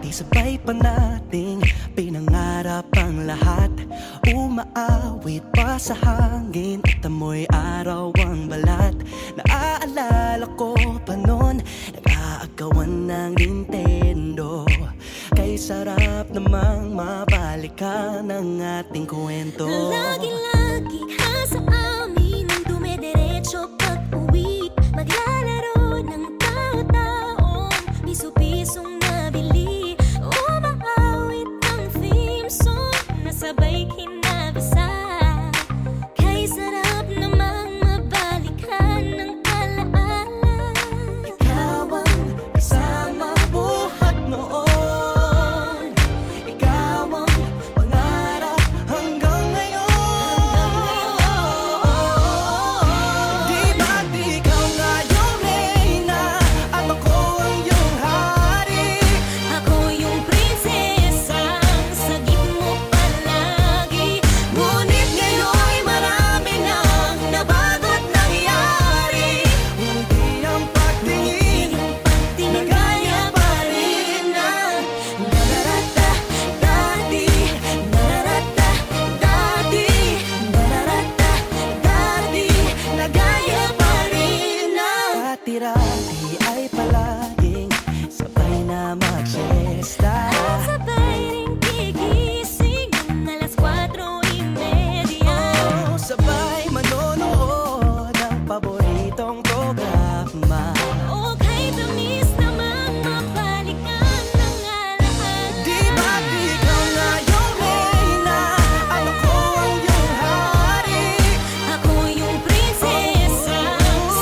Dati sabay pa nating pinangarap ang lahat. Umaawit pa sa hangin at amoy araw ang balat. Naaalala ko pa noon, nag-aagawan ng Nintendo. Kay sarap namang mabalikan ang ating kwento. Lagi-lagi ka sa amin ang dumediretso pag-uwi. Maglalaro ng tao-taong piso-pisong nabili. Umaawit ang theme song na sabay kinabasa. Kay sarap namang mabalikan ng alaala. Ikaw ang kasama buhat noon. Ikaw ang pangarap hanggang ngayon. Di ba't ikaw nga yung reyna at ako ang iyong hari? Ako yung prinsesang sagip mo palagi. Ngunit ngayon'y marami nang nabago't nangyari. Hindi ang pagtingin na gaya pa rin ng nararata dati. Nararata dati. Nararata dati. Na gaya pa rin ng dati-rati ay palaging sabay na mag-siesta. Sabay ring gigising ng alas 4:30. Oh, sabay manonood ng paboritong programa. Okay, tamis namang mabalikan ng alaala. Di ba't ikaw nga yung reyna at ako ang iyong hari? Ako yung prinsesa,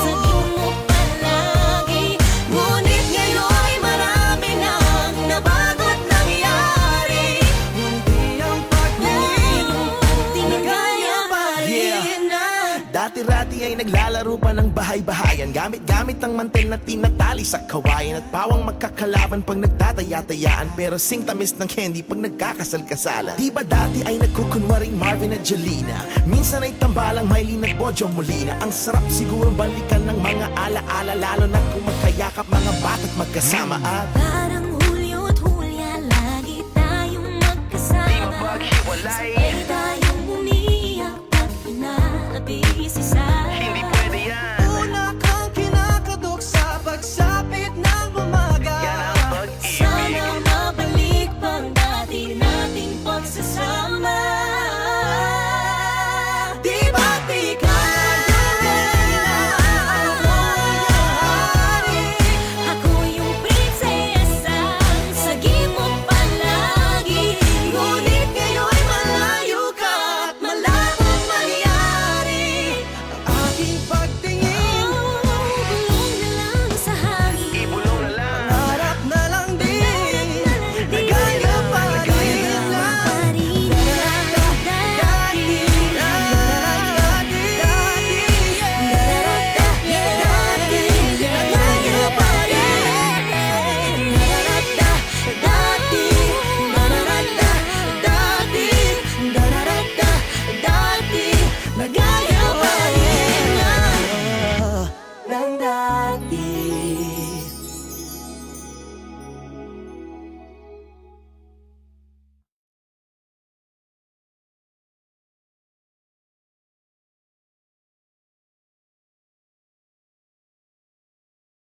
sagip mo palagi. Ngunit ngayon'y marami nang nabago't nangyari. Hindi ang pagtingin na gaya pa rin ng Dati-rati ay naglalaro pa ng bahay-bahayan. Gamit-gamit ang mantel na tinatali sa kawayan. At pawang magkakalaban pag nagtataya-tayaan. Pero sing tamis ng candy pag nagkakasal-kasalan. Di ba dati ay nagkukunwaring Marvin at Jelena? Minsan ay tambalang Mylene at Bojo Molina. Ang sarap siguro balikan ng mga ala-ala. Lalo na kung magkayakap mga bata't magkasama. At Parang Hulyo at Hulya, lagi tayong magkasama. maghiwalay.